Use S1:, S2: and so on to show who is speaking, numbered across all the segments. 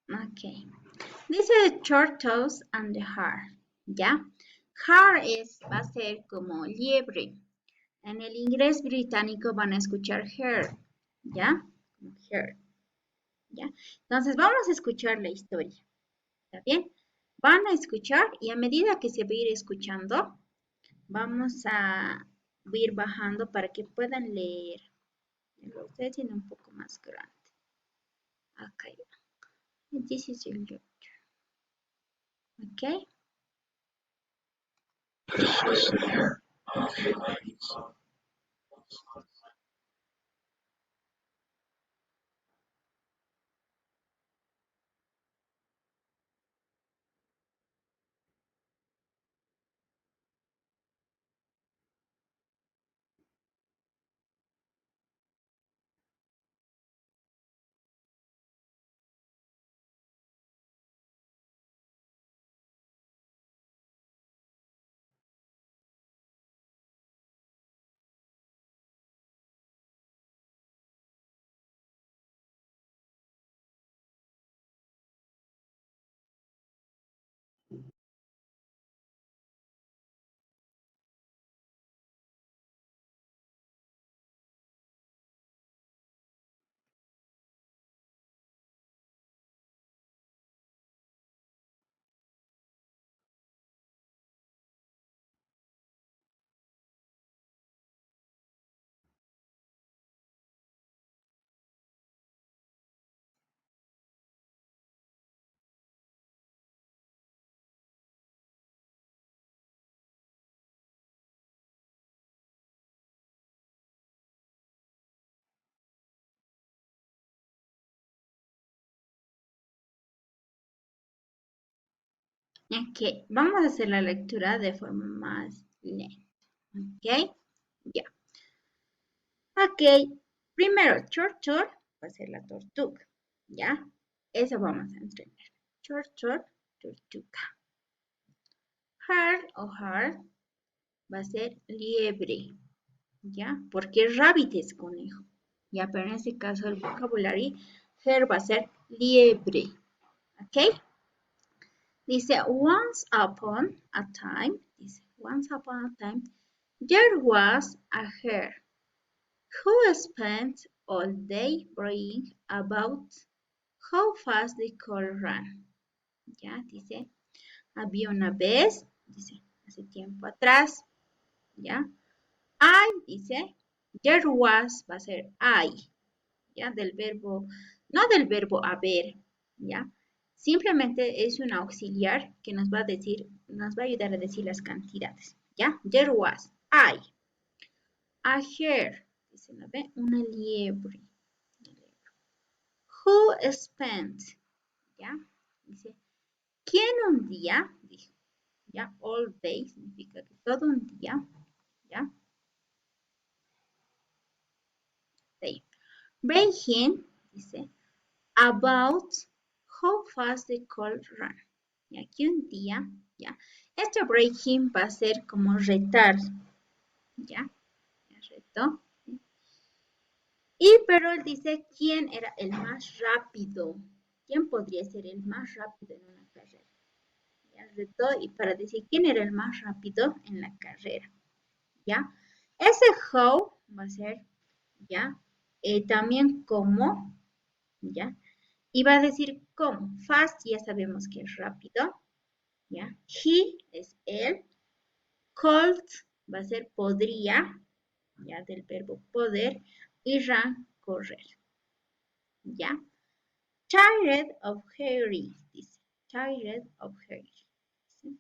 S1: Ok. Dice the tortoise and the hare. ¿Ya? Hare va a ser como liebre. En el inglés británico van a escuchar hare. ¿Ya? Hare. ¿Ya? Entonces vamos a escuchar la historia. ¿Está bien? Van a escuchar y a medida que se va a ir escuchando, vamos a ir bajando para que puedan leer. Ustedes tienen un poco más grande. Acá. This is your lecture. Okay. Ok, vamos a hacer la lectura de forma más lenta. Ok, ya. Ok, primero, turtle va a ser la tortuga. ¿Ya? Eso vamos a entrenar. Turtle, tortuga. Hare o hare va a ser liebre. ¿Ya? Porque rabbit es conejo. Ya, pero en este caso el vocabulario, hare va a ser liebre. ¿Ok? Dice, once upon a time, dice, once upon a time, there was a hare who spent all day worrying about how fast the could run. Ya, dice, había una vez, dice, hace tiempo atrás, ya. I, dice, there was, va a ser I, ya, del verbo, no del verbo haber, ya. Simplemente es un auxiliar que nos va a decir, nos va a ayudar a decir las cantidades, ya. There was, I, a hare, dice, ¿no ve? Una liebre. Who spent, ya. Dice, ¿quién un día? Dijo, ya, all day significa que todo un día, ya. Day. Breaking, dice, about how fast the cold run. Y aquí un día, ya. Este breaking va a ser como retar, ya. Retó. Y pero él dice quién era el más rápido. ¿Quién podría ser el más rápido en una carrera? Ya retó y para decir quién era el más rápido en la carrera. ¿Ya? Ese how va a ser, ¿ya? También cómo, ¿ya? Y va a decir cómo. Fast ya sabemos que es rápido, ¿ya? He es él. Cold va a ser podría, ¿ya? Del verbo poder. Y run, correr, ¿ya? Tired of Harry, dice. Tired of Harry. ¿Sí?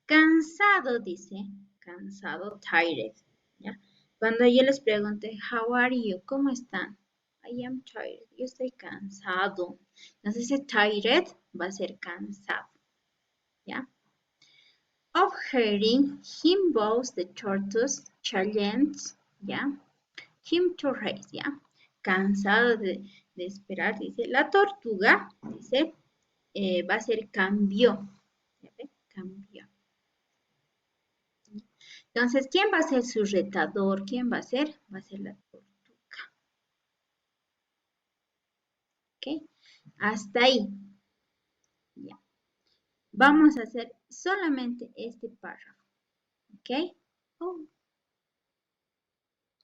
S1: Cansado, dice. Cansado, tired, ¿ya? Cuando yo les pregunte, how are you? ¿Cómo están? I am tired. Yo estoy cansado. Entonces, ese tired va a ser cansado, ¿ya? Of hearing him bows the tortoise challenge, ¿ya? Him to race, ¿ya? Cansado de esperar, dice. La tortuga, dice, va a ser cambio, ¿ya ve? Cambio. Entonces, ¿quién va a ser su retador? ¿Quién va a ser? Va a ser la tortuga. ¿Ok? Hasta ahí. Ya. Vamos a hacer solamente este párrafo. ¿Ok? Oh,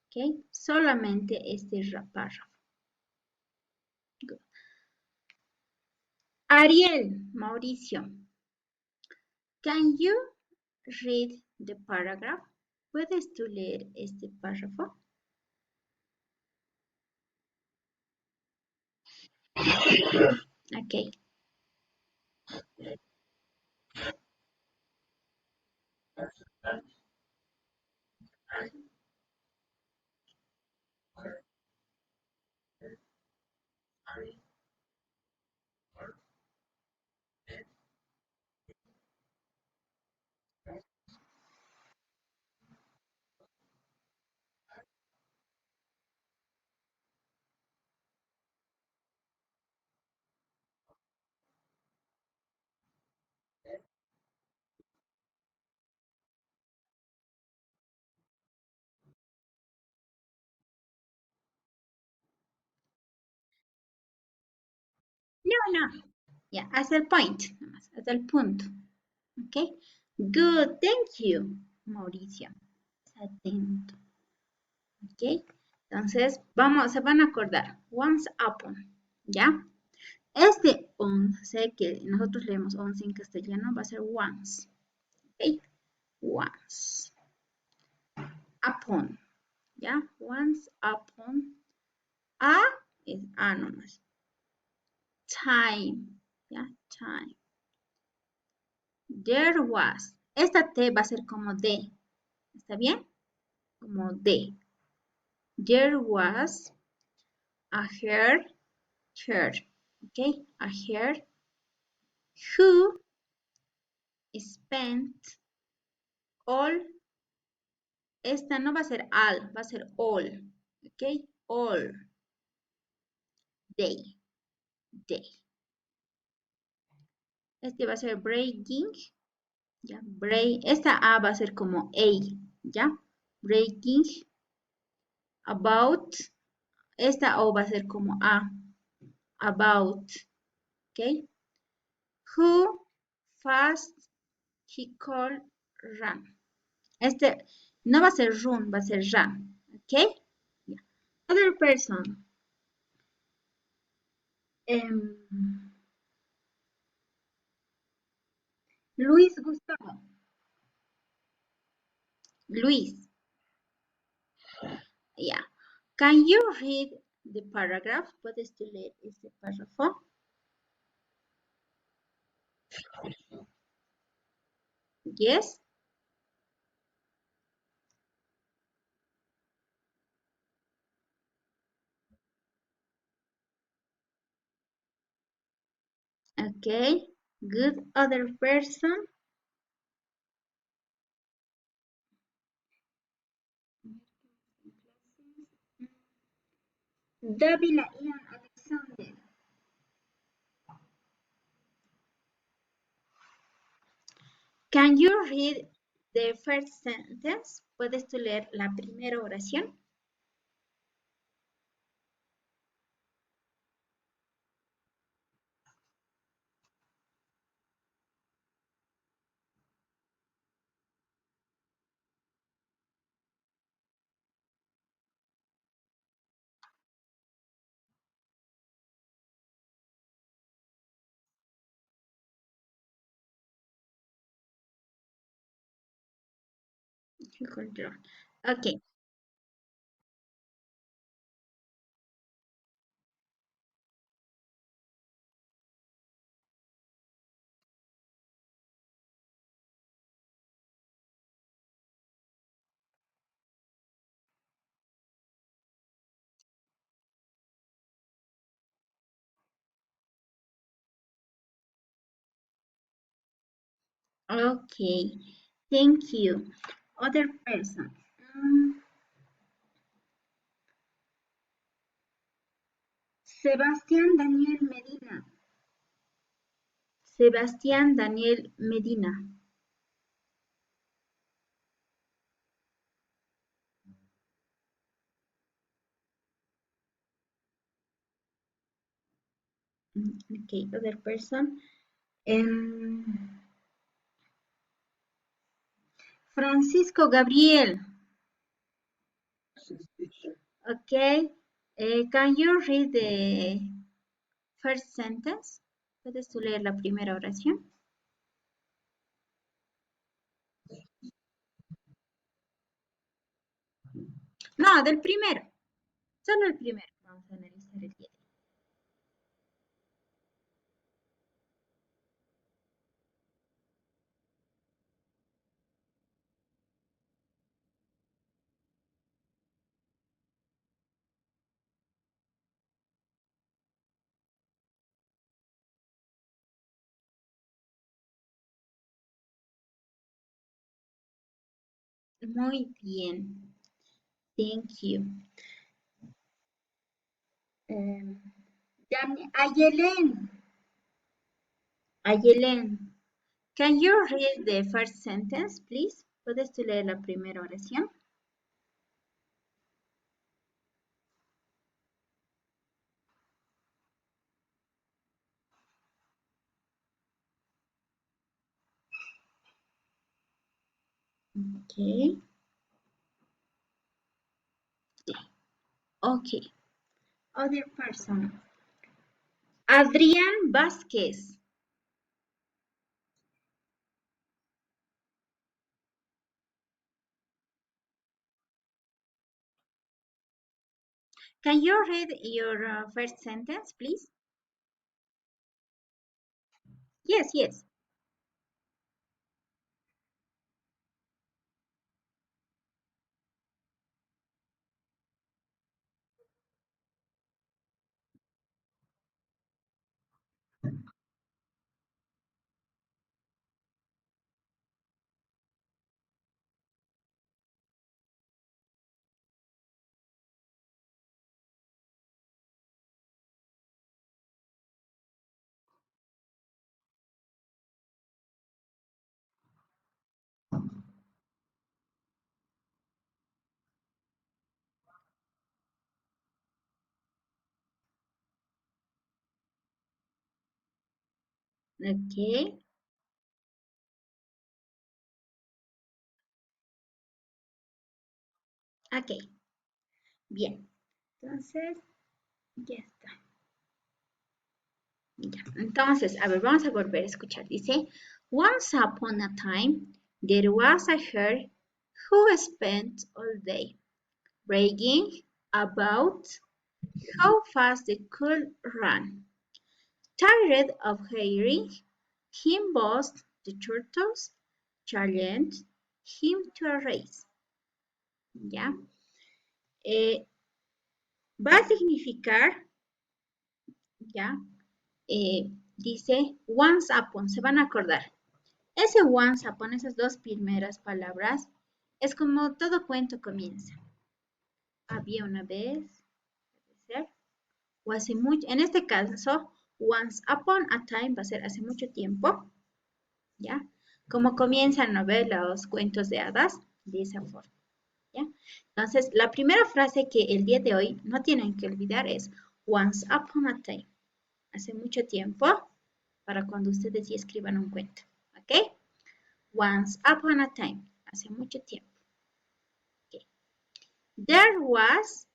S1: ¿ok? Solamente este párrafo. Good. Ariel, Mauricio, can you read the paragraph? ¿Puedes tú leer este párrafo? Ok. No, no. Ya, hasta el point, nomás, hasta el punto. Ok. Good, thank you, Mauricio. Atento. Ok. Entonces, vamos, se van a acordar. Once upon. ¿Ya? Este on, sé que nosotros leemos once en castellano, va a ser once. ¿Ok? Once. Upon. ¿Ya? Once upon. A es A nomás. Time. ¿Ya? Time. There was. Esta T va a ser como D. ¿Está bien? Como D. There was a her. ¿Ok? A her who spent all. Esta no va a ser all, va a ser all. ¿Ok? All day. Day. Este va a ser breaking. ¿Ya? Esta A va a ser como A. ¿Ya? Breaking about. Esta O va a ser como A. About. ¿Ok? Who fast he could run. Este no va a ser run, va a ser run. ¿Ok? Yeah. Other person. Um, Luis Gustavo. Luis. Yeah. Can you read the paragraph? ¿Puedes tú leer este párrafo? Yes. Okay. Good. Other person. Davila Ian Alexander. Can you read the first sentence? ¿Puedes tú leer la primera oración? Control. Okay. Okay. Thank you. Other person. Mm, Sebastián Daniel Medina. Sebastián Daniel Medina. Okay, other person. Um, Francisco Gabriel. Okay. Can you read the first sentence? ¿Puedes tú leer la primera oración? No, del primero. Solo el primero. Vamos a analizar el día. Muy bien. Thank you. Um, Ayelen. Ayelen. Can you read the first sentence, please? ¿Puedes tú leer la primera oración? Okay. Okay. Other person. Adrián Vázquez. Can you read your first sentence, please? Yes, yes. Okay. Okay. Bien. Entonces, ya está. Ya. Entonces, a ver, vamos a volver a escuchar. Dice, once upon a time, there was a hare who spent all day bragging about how fast they could run. Tired of hearing him boast, the turtles challenged him to a race. ¿Ya? Eh, Va a significar, ¿ya? Dice once upon, se van a acordar. Ese once upon, esas dos primeras palabras, es como todo cuento comienza. Había una vez, puede ser, o hace mucho, en este caso, once upon a time va a ser hace mucho tiempo, ¿ya? Como comienzan novelas, cuentos de hadas, de esa forma, ¿ya? Entonces, la primera frase que el día de hoy no tienen que olvidar es once upon a time, hace mucho tiempo, para cuando ustedes ya escriban un cuento, ¿ok? Once upon a time, hace mucho tiempo. Okay. There was,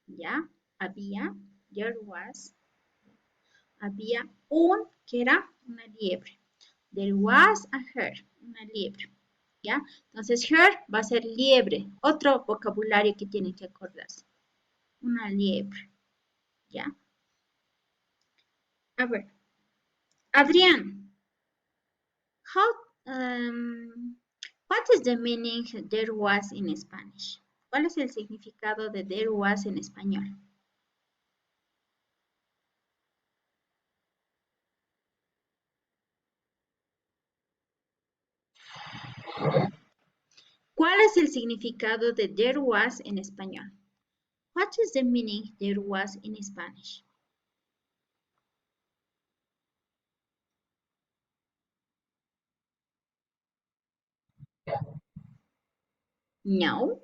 S1: ya, había, there was, había un, que era una liebre. There was a hare, una liebre. ¿Ya? Entonces, hare va a ser liebre, otro vocabulario que tienen que acordarse. Una liebre, ¿ya? A ver, Adrián, how, what is the meaning there was in Spanish? ¿Cuál es el significado de there was en español? ¿Cuál es el significado de there was en español? What is the meaning there was in Spanish? No.